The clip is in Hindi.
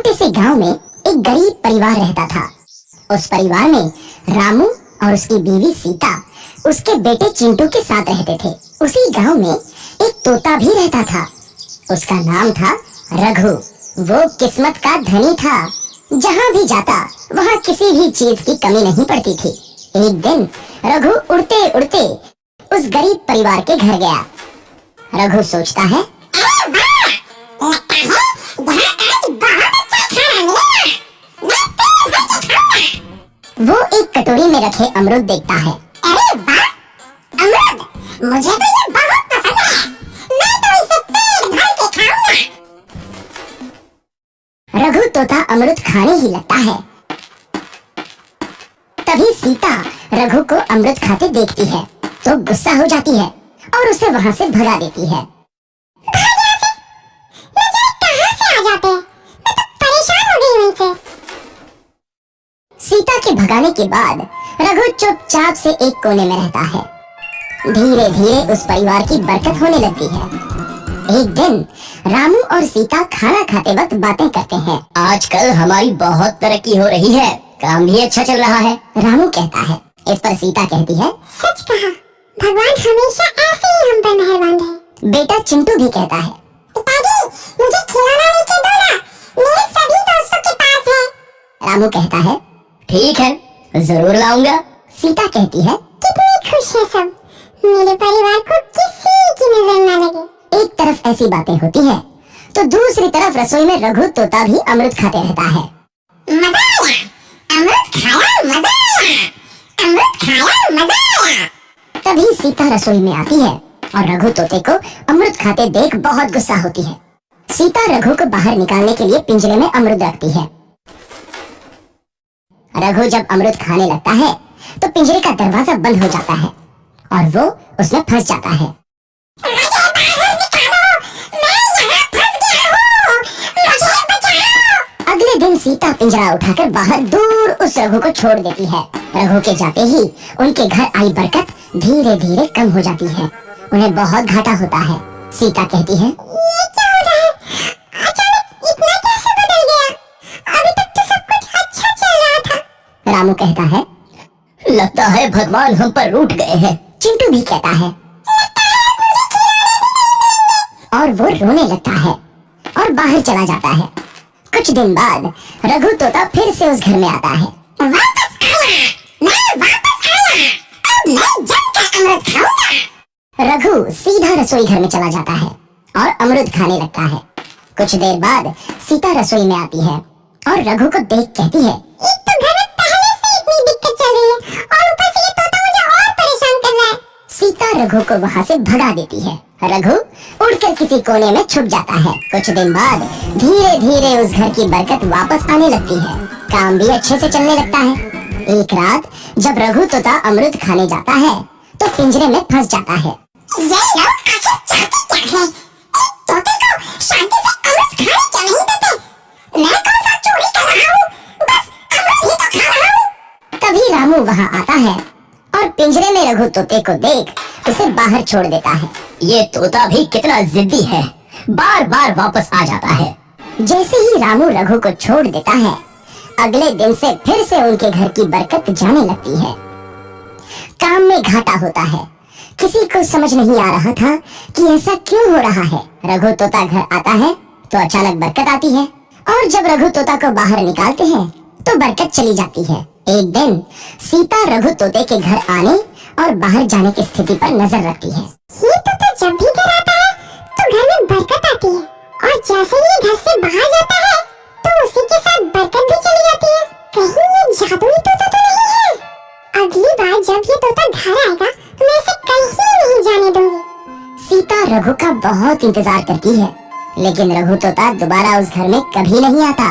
छोटे से गांव में एक गरीब परिवार रहता था। उस परिवार में रामू और उसकी बीवी सीता उसके बेटे चिंटू के साथ रहते थे। उसी गांव में एक तोता भी रहता था। उसका नाम था रघु। वो किस्मत का धनी था। जहाँ भी जाता वहाँ किसी भी चीज की कमी नहीं पड़ती थी। एक दिन रघु उड़ते उड़ते उस गरीब परिवार के घर गया। रघु सोचता है, वो एक कटोरी में रखे अमरूद देखता है। अरे वाह, अमरूद! मुझे तो ये बहुत पसंद है। मैं तो इसे पेट भर के खाऊंगा। रघु तोता अमरूद खाने ही लगता है। तभी सीता रघु को अमरूद खाते देखती है तो गुस्सा हो जाती है और उसे वहाँ से भगा देती है। कहाँ से आ जाते हैं? मैं तो परेशान हो गई हूँ इनसे। सीता के भगाने के बाद रघु चुपचाप से एक कोने में रहता है। धीरे धीरे उस परिवार की बरकत होने लगती है। एक दिन रामू और सीता खाना खाते वक्त बातें करते हैं। आजकल हमारी बहुत तरक्की हो रही है, काम भी अच्छा चल रहा है। रामू कहता है। इस पर सीता कहती है, सच कहा, भगवान हमेशा ऐसे ही हम पर मेहरबान रहे। बेटा चिंटू भी कहता है, पिताजी, मुझे खिलौना लेके दो ना, मेरे सभी दोस्तों के पास है। रामू कहता है, ठीक है, जरूर लाऊंगा। सीता कहती है, कितने खुश है सब। मेरे परिवार को किसी की नजर न लगे। एक तरफ ऐसी बातें होती है तो दूसरी तरफ रसोई में रघु तोता भी अमृत खाते रहता है। मजा आया, अमृत खाया, मजा आया, अमृत खाया, मजा आया। तभी सीता रसोई में आती है और रघु तोते को अमृत खाते देख बहुत गुस्सा होती है। सीता रघु को बाहर निकालने के लिए पिंजरे में अमृत रखती है। रघु जब अमृत खाने लगता है तो पिंजरे का दरवाजा बंद हो जाता है और वो उसमें फंस जाता है। मुझे बाहर निकालो, मैं यहाँ फंस गया हूँ, मुझे बचाओ। अगले दिन सीता पिंजरा उठाकर बाहर दूर उस रघु को छोड़ देती है। रघु के जाते ही उनके घर आई बरकत धीरे धीरे कम हो जाती है। उन्हें बहुत घाटा होता है। सीता कहती है, ये क्या हो रहा है? अचानक इतना कैसे बदल गया? अभी तक तो सब कुछ अच्छा चल रहा था। रामू कहता है, लगता है भगवान हम पर रूठ गए हैं। चिंटू भी कहता है और वो रोने लगता है और बाहर चला जाता है। कुछ दिन बाद रघु तोता फिर से उस घर में आता है। वापस आया, मैं वापस आया। अब मैं जमकर अमृत खाऊंगा। रघु सीधा रसोई घर में चला जाता है और अमृत खाने लगता है। कुछ देर बाद सीता रसोई में आती है और रघु को देख कहती है, एक तो घर में पहले से इतनी दिक्कत चल रही है और ऊपर से ये तोता मुझे और परेशान कर रहा है। सीता रघु को वहाँ से भगा देती है। रघु उड़कर किसी कोने में छुप जाता है। कुछ दिन बाद धीरे धीरे उस घर की बरकत वापस आने लगती है। काम भी अच्छे से चलने लगता है। एक रात जब रघु तोता अमृत खाने जाता है तो पिंजरे में फंस जाता है। ये लोग आखिर चाहते क्या है? एक तोते को शांति से अमृत खाने क्यों नहीं देते? मैं कौन सा चोरी कर रहा हूँ? बस अमृत ही तो खा रहा हूँ। तभी रामू वहाँ आता है और पिंजरे में रघु तोते को देख उसे बाहर छोड़ देता है। ये तोता भी कितना जिद्दी है, बार बार वापस आ जाता है। जैसे ही रामू रघु को छोड़ देता है अगले दिन से फिर से उनके घर की बरकत जाने लगती है। काम में घाटा होता है। किसी को समझ नहीं आ रहा था कि ऐसा क्यों हो रहा है। रघु तोता घर आता है तो अचानक बरकत आती है और जब रघु तोता को बाहर निकालते हैं तो बरकत चली जाती है। एक दिन सीता रघु तोते के घर आने और बाहर जाने की स्थिति पर नजर रखती है। ये तोता जब भी घर आता है तो घर में बरकत आती है और जैसे ही ये घर से बाहर जाता है तो उसी के साथ बरकत भी चली जाती है। कहीं ये जादुई तोता तो नहीं है? अगली बार जब ये तोता घर आएगा तो मैं इसे कहीं नहीं जाने दूंगी। सीता रघु का बहुत इंतजार करती है लेकिन रघु तोता दोबारा उस घर में कभी नहीं आता।